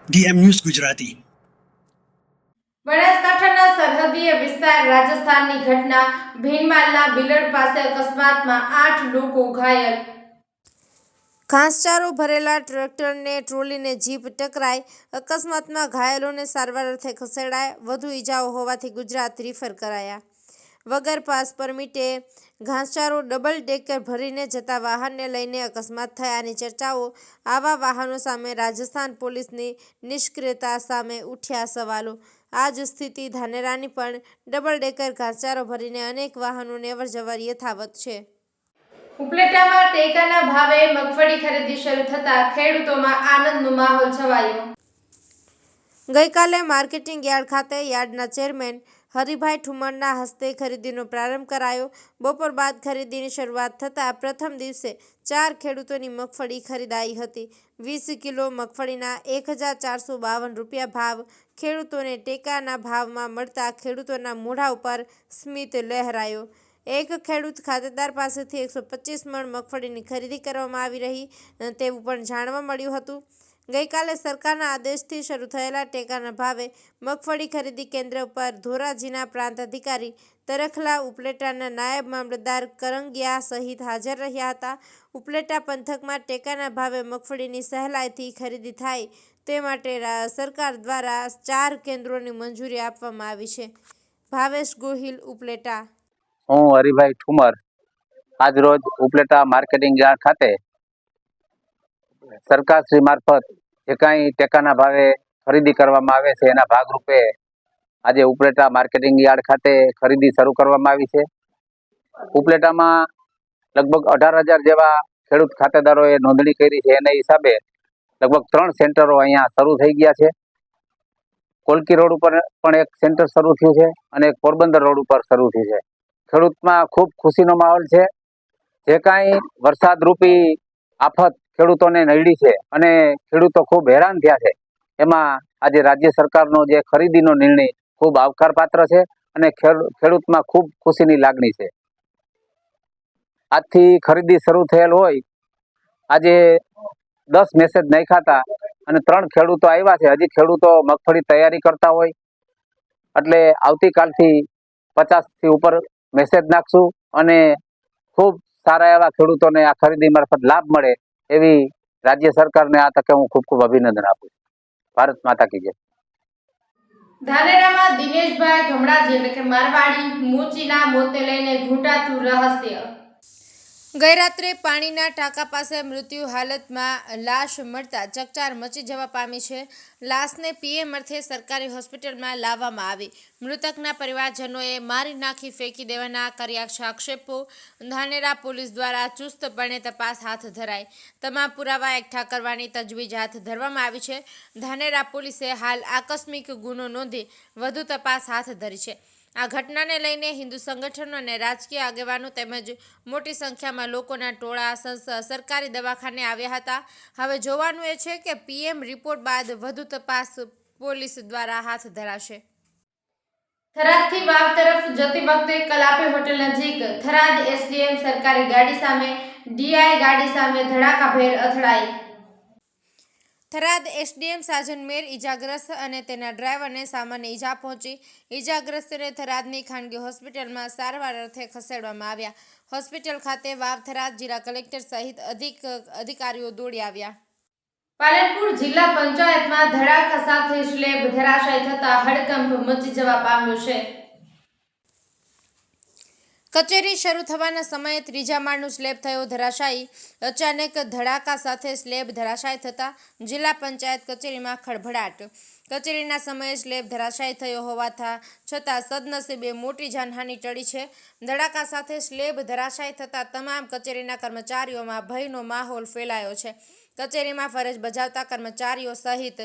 DM news Gujarati. બનાસકાંઠાના સરહદીય વિસ્તાર રાજસ્થાનની ઘટના। ભીનમાલના બિલડ પાસે અકસ્માતમાં 8 લોકો ઘાયલ। ઘાસચારો ભરેલા ટ્રેક્ટરને ટ્રોલીને જીપ ટકરાઈ। અકસ્માતમાં ઘાયલોને સારવાર અર્થે ખસેડાયા। વધુ ઈજાઓ હોવાથી ગુજરાત રિફર કરાયા। વગર પાસ પરમિટે ઘાસચારો ડબલ ડેકર ભરીને જતા વાહનને લઈને અકસ્માત થયાની ચર્ચાઓ। આવા વાહનો સામે રાજસ્થાન પોલીસની નિષ્ક્રિયતા સામે ઉઠ્યા સવાલો। આ જ સ્થિતિ ધાનેરાની પણ। ડબલ ડેકર ઘાસચારો ભરીને અનેક વાહનોની અવરજવર યથાવત છે। ઉપલેટામાં ટેકાના ભાવે મગફળી ખરીદી શરૂ થતા ખેડૂતોમાં આનંદનો માહોલ છવાયો। ગઈકાલે માર્કેટિંગ યાર્ડ ખાતે યાર્ડના ચેરમેન હરિભાઈ ઠુમરના હસ્તે ખરીદીનો પ્રારંભ કરાયો। બપોર બાદ ખરીદીની શરૂઆત થતાં પ્રથમ દિવસે 4 ખેડૂતોની મગફળી ખરીદાઈ હતી। 20 કિલો મગફળીના 1452 રૂપિયા ભાવ ખેડૂતોને ટેકાના ભાવમાં મળતા ખેડૂતોના મોઢા ઉપર સ્મિત લહેરાયો। એક ખેડૂત ખાતેદાર પાસેથી 125 મણ મગફળીની ખરીદી કરવામાં આવી રહી તેવું પણ જાણવા મળ્યું હતું। ગઈકાલે સરકારના આદેશથી શરૂ થયેલા ટેકાના ભાવે મગફળી ખરીદી કેન્દ્ર ઉપર ધોરાજીના પ્રાંત અધિકારી તરખલા, ઉપલેટાના નાયબ મામલતદાર કરંગિયા સહિત હાજર રહ્યા હતા। ઉપલેટા પંથકમાં ટેકાના ભાવે મગફળીની સહેલાઈથી ખરીદી થાય તે માટે સરકાર દ્વારા 4 કેન્દ્રોની મંજૂરી આપવામાં આવી છે। ભાવેશ ગોહિલ, ઉપલેટા। હું હરિભાઈ ઠુમર આજરોજ ઉપલેટા માર્કેટિંગ યાર્ડ ખાતે સરકારશ્રી મારફત જે કાંઈ ટેકાના ભાવે ખરીદી કરવામાં આવે છે એના ભાગરૂપે આજે ઉપલેટા માર્કેટિંગ યાર્ડ ખાતે ખરીદી શરૂ કરવામાં આવી છે। ઉપલેટામાં લગભગ 18,000 જેવા ખેડૂત ખાતેદારોએ નોંધણી કરી છે। એના હિસાબે લગભગ 3 સેન્ટરો અહીંયા શરૂ થઈ ગયા છે। કોલકી રોડ ઉપર પણ એક સેન્ટર શરૂ થયું છે અને એક પોરબંદર રોડ ઉપર શરૂ થયું છે। ખેડૂતમાં ખૂબ ખુશીનો માહોલ છે। જે કાંઈ વરસાદરૂપી આફત ખેડૂતોને નડી છે અને ખેડૂતો ખૂબ હેરાન થયા છે એમાં આજે રાજ્ય સરકારનો જે ખરીદીનો નિર્ણય ખૂબ આવકારપાત્ર છે અને ખેડૂતમાં ખૂબ ખુશીની લાગણી છે। આજથી ખરીદી શરૂ થયેલ હોય આજે 10 મેસેજ નાખ્યા હતા અને 3 ખેડૂતો આવ્યા છે। હજી ખેડૂતો મગફળી તૈયારી કરતા હોય એટલે આવતીકાલથી 50થી ઉપર મેસેજ નાખશું અને ખૂબ સારા એવા ખેડૂતોને આ ખરીદી મારફત લાભ મળે એવી રાજ્ય સરકારને આ તકે હું ખૂબ ખૂબ અભિનંદન આપું છું। ભારત માતા કી જય। ધાનેરામાં દિનેશભાઈ ગમડાજી એટલે કે મારવાડી મૂચીના મોતે લઈને ઘૂંટાતું રહસ્ય। ગઈ રાત્રે પાણીના ટાંકા પાસે મૃત્યુ હાલતમાં લાશ મળતા ચકચાર મચી જવા પામી છે। લાશને પીએમ અર્થે સરકારી હોસ્પિટલમાં લાવવામાં આવી। મૃતકના પરિવારજનોએ મારી નાખી ફેંકી દેવાના કર્યા આક્ષેપો। ધાનેરા પોલીસ દ્વારા ચુસ્તપણે તપાસ હાથ ધરાઈ। તમામ પુરાવા એકઠા કરવાની તજવીજ હાથ ધરવામાં આવી છે। ધાનેરા પોલીસે હાલ આકસ્મિક ગુનો નોંધી વધુ તપાસ હાથ ધરી છે। આ ઘટનાને લઈને હિન્દુ સંગઠનો અને રાજકીય આગેવાનો તેમજ મોટી સંખ્યામાં લોકોના ટોળા સરકારી દવાખાને આવ્યા હતા। હવે જોવાનું એ છે કે પીએમ રિપોર્ટ બાદ વધુ તપાસ પોલીસ દ્વારા હાથ ધરાશે। થરાદથી વાવ તરફ જતી વખતે કલાપી હોટેલ નજીક થરાદ એસડીએમ સરકારી ગાડી સામે ડીઆઈ ગાડી સામે ધડાકાભેર અથડાઈ। થરાદ એસડીએમ સાજન મેર ઈજાગ્રસ્ત અને તેના ડ્રાઈવરને સામાન્ય ઈજા પહોંચી। ઈજાગ્રસ્તને થરાદની ખાનગી હોસ્પિટલમાં સારવાર અર્થે ખસેડવામાં આવ્યા। હોસ્પિટલ ખાતે વાવ થરાદ જિલ્લા કલેક્ટર સહિત અધિકારીઓ દોડી આવ્યા। પાલનપુર જિલ્લા પંચાયતમાં ધડાકા સાથે સ્લેબ ધરાશાયી થતા હડકંપ મચી જવા પામ્યો છે। કચેરી શરૂ થવાના સમયે 3જા માળનું સ્લેબ થયો ધરાશાયી। અચાનક ધડાકા સાથે સ્લેબ ધરાશાયી થતાં જિલ્લા પંચાયત કચેરીમાં ખળભળાટ। કચેરીના સમયે સ્લેબ ધરાશાયી થયો હોવા છતાં સદનસીબે મોટી જાનહાનિ ટળી છે। ધડાકા સાથે સ્લેબ ધરાશાયી થતાં તમામ કચેરીના કર્મચારીઓમાં ભયનો માહોલ ફેલાયો છે। કચેરીમાં ફરજ બજાવતા કર્મચારીઓ સહિત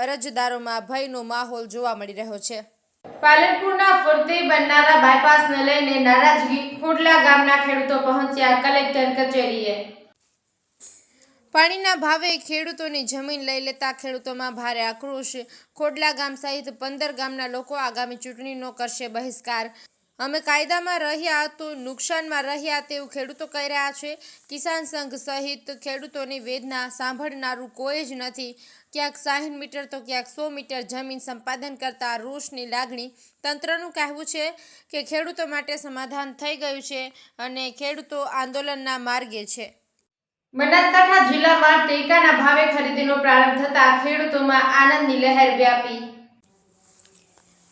અરજદારોમાં ભયનો માહોલ જોવા મળી રહ્યો છે। પાલનપુરના ફરતે બનનારા બાયપાસને લઈને નારાજગી। ખોડલા ગામના ખેડૂતો પહોંચ્યા કલેક્ટર કચેરીએ। પાણીના ભાવે ખેડૂતોની જમીન લઈ લેતા ખેડૂતોમાં ભારે આક્રોશ। ખોડલા ગામ સહિત 15 ગામના લોકો આગામી ચૂંટણીનો કરશે બહિષ્કાર। અમે કાયદામાં રહ્યા તો નુકસાનમાં રહ્યા તેવું ખેડૂતો કહી રહ્યા છે. કિસાન સંઘ સહિત ખેડૂતોની વેદના સાંભળનારું કોઈ જ નથી. ક્યાંક 60 મીટર તો ક્યાંક 100 મીટર જમીન સંપાદન કરતા રોષની લાગણી. તંત્રનું કહેવું છે કે ખેડૂતો માટે સમાધાન થઈ ગયું છે અને ખેડૂતો આંદોલનના માર્ગે છે. બનાસકાંઠા જિલ્લામાં ટેકાના ભાવે ખરીદીનો પ્રારંભ થતા ખેડૂતોમાં આનંદની લહેર વ્યાપી.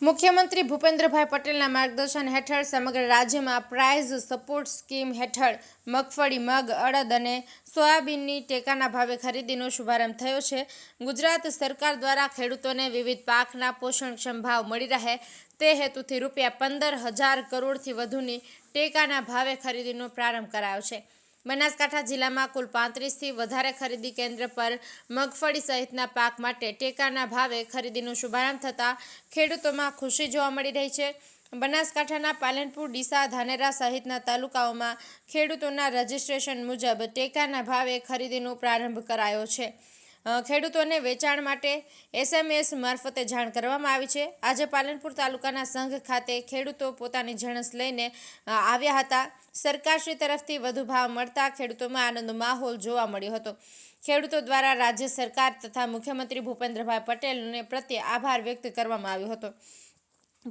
મુખ્યમંત્રી ભૂપેન્દ્રભાઈ પટેલના માર્ગદર્શન હેઠળ સમગ્ર રાજ્યમાં પ્રાઇઝ સપોર્ટ સ્કીમ હેઠળ મગફળી, મગ, અડદ અને સોયાબીનની ટેકાના ભાવે ખરીદીનો શુભારંભ થયો છે. ગુજરાત સરકાર દ્વારા ખેડૂતોને વિવિધ પાકના પોષણક્ષમ ભાવ મળી રહે તે હેતુથી ₹15,000 કરોડથી વધુની ટેકાના ભાવે ખરીદીનો પ્રારંભ કરાયો છે. બનાસકાંઠા જિલ્લામાં કુલ 35થી વધારે ખરીદી કેન્દ્ર પર મગફળી સહિતના પાક માટે ટેકાના ભાવે ખરીદીનો શુભારંભ થતાં ખેડૂતોમાં ખુશી જોવા મળી રહી છે. બનાસકાંઠાના પાલનપુર, ડીસા, ધાનેરા સહિતના તાલુકાઓમાં ખેડૂતોના રજીસ્ટ્રેશન મુજબ ટેકાના ભાવે ખરીદીનો પ્રારંભ કરાયો છે. ખેડૂતોને વેચાણ માટે SMS મારફતે જાણ કરવામાં આવી છે. આજે પાલનપુર તાલુકાના સંઘ ખાતે ખેડૂતો પોતાની જણસ લઈને આવ્યા હતા. સરકારશ્રી તરફથી વધુ ભાવ મળતા ખેડૂતોમાં આનંદનો માહોલ જોવા મળ્યો હતો. ખેડૂતો દ્વારા રાજ્ય સરકાર તથા મુખ્યમંત્રી ભૂપેન્દ્રભાઈ પટેલને પ્રત્યે આભાર વ્યક્ત કરવામાં આવ્યો હતો.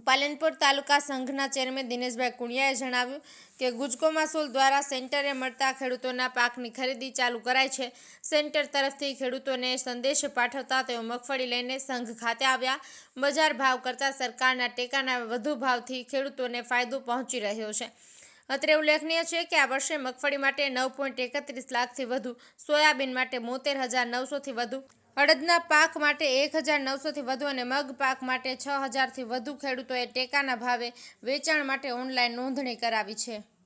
પાલનપુર તાલુકા સંઘના ચેરમેન દિનેશભાઈ કુણિયાએ જણાવ્યું કે ગુજકોમાસોલ દ્વારા સેન્ટરે મળતા ખેડૂતોના પાકની ખરીદી ચાલુ કરાઈ છે. સેન્ટર તરફથી ખેડૂતોને સંદેશ પાઠવતા તેઓ મગફળી લઈને સંઘ ખાતે આવ્યા. બજાર ભાવ કરતાં સરકારના ટેકાના વધુ ભાવથી ખેડૂતોને ફાયદો પહોંચી રહ્યો છે. અત્રે ઉલ્લેખનીય છે કે આ વર્ષે મગફળી માટે 9.31 લાખથી વધુ, સોયાબીન માટે 72,900થી વધુ, અડદના પાક માટે 1,900થી વધુ અને મગ પાક માટે 6,000થી વધુ ખેડૂતોએ ટેકાના ભાવે વેચાણ માટે ઓનલાઈન નોંધણી કરાવી છે.